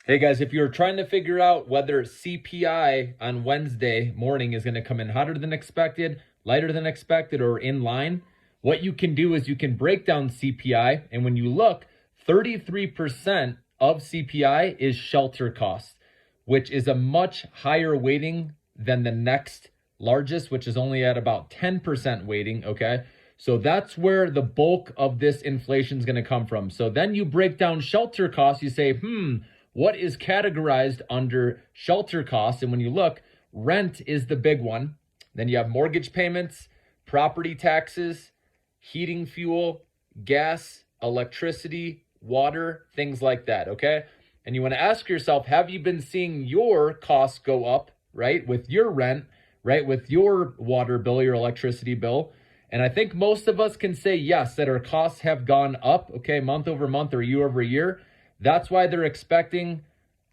Hey guys, if you're trying to figure out whether CPI on Wednesday morning is going to come in hotter than expected, lighter than expected, or in line, what you can do is you can break down CPI. And when you look, 33% of CPI is shelter costs, which is a much higher weighting than the next largest, which is only at about 10% weighting. Okay. So that's where the bulk of this inflation is going to come from. So then you break down shelter costs, you say, what is categorized under shelter costs? And when you look, rent is the big one. Then you have mortgage payments, property taxes, heating fuel, gas, electricity, water, things like that, okay? And you want to ask yourself, have you been seeing your costs go up, right? With your rent, right? With your water bill, your electricity bill. And I think most of us can say yes, that our costs have gone up, okay, month over month or year over year. That's why they're expecting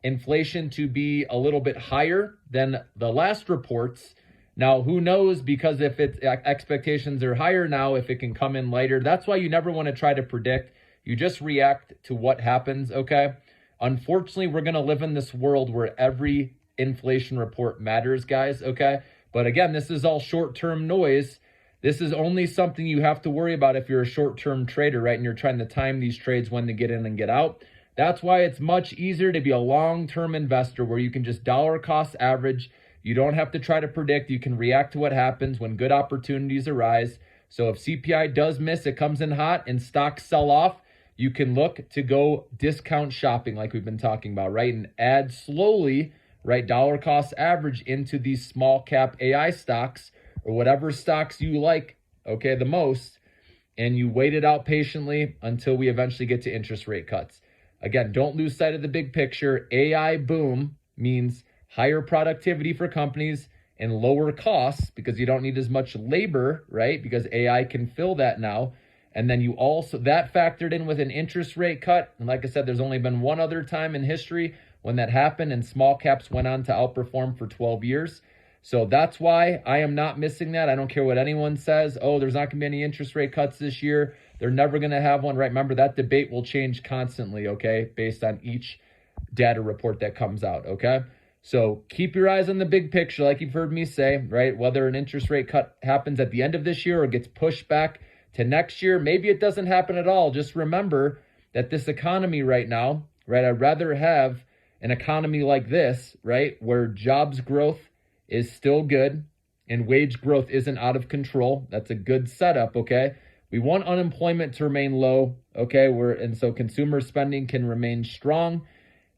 inflation to be a little bit higher than the last reports. Now, who knows? Because if it's expectations are higher now, if it can come in lighter, that's why you never want to try to predict. You just react to what happens, okay? Unfortunately, we're going to live in this world where every inflation report matters, guys, okay? But again, this is all short-term noise. This is only something you have to worry about if you're a short-term trader, right? And you're trying to time these trades when to get in and get out. That's why it's much easier to be a long-term investor where you can just dollar cost average. You don't have to try to predict. You can react to what happens when good opportunities arise. So if CPI does miss, it comes in hot and stocks sell off, you can look to go discount shopping like we've been talking about, right? And add slowly, right, dollar cost average into these small cap AI stocks or whatever stocks you like, okay, the most. And you wait it out patiently until we eventually get to interest rate cuts. Again, don't lose sight of the big picture. AI boom means higher productivity for companies and lower costs because you don't need as much labor, right? Because AI can fill that now. And then you also, that factored in with an interest rate cut. And like I said, there's only been one other time in history when that happened and small caps went on to outperform for 12 years. So that's why I am not missing that. I don't care what anyone says. Oh, there's not going to be any interest rate cuts this year. They're never going to have one, right? Remember, that debate will change constantly, okay, based on each data report that comes out, okay? So keep your eyes on the big picture, like you've heard me say, right? Whether an interest rate cut happens at the end of this year or gets pushed back to next year, maybe it doesn't happen at all. Just remember that this economy right now, right, I'd rather have an economy like this, right, where jobs growth is still good and wage growth isn't out of control. That's a good setup, okay? We want unemployment to remain low, okay? And so consumer spending can remain strong.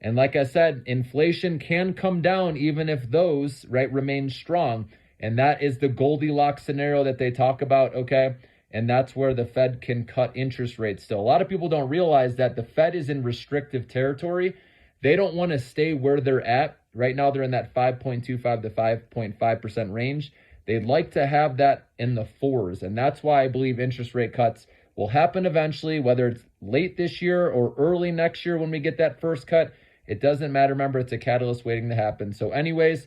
And like I said, inflation can come down even if those, right, remain strong. And that is the Goldilocks scenario that they talk about, okay? And that's where the Fed can cut interest rates still. A lot of people don't realize that the Fed is in restrictive territory. They don't want to stay where they're at. Right now, they're in that 5.25 to 5.5% range. They'd like to have that in the fours. And that's why I believe interest rate cuts will happen eventually, whether it's late this year or early next year when we get that first cut. It doesn't matter. Remember, it's a catalyst waiting to happen. So anyways,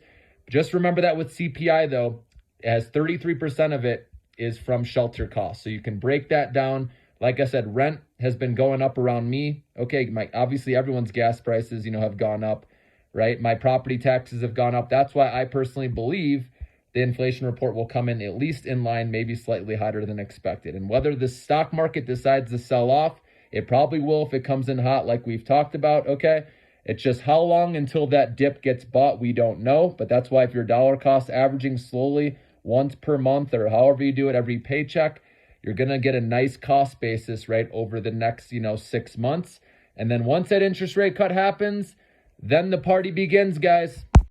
just remember that with CPI, though, as 33% of it is from shelter costs. So you can break that down. Like I said, rent has been going up around me. Okay, obviously everyone's gas prices, have gone up, right? My property taxes have gone up. That's why I personally believe the inflation report will come in at least in line, maybe slightly hotter than expected. And whether the stock market decides to sell off, it probably will if it comes in hot like we've talked about, okay? It's just how long until that dip gets bought, we don't know. But that's why if you're dollar cost averaging slowly once per month or however you do it, every paycheck, you're going to get a nice cost basis, right, over the next, 6 months. And then once that interest rate cut happens, then the party begins, guys.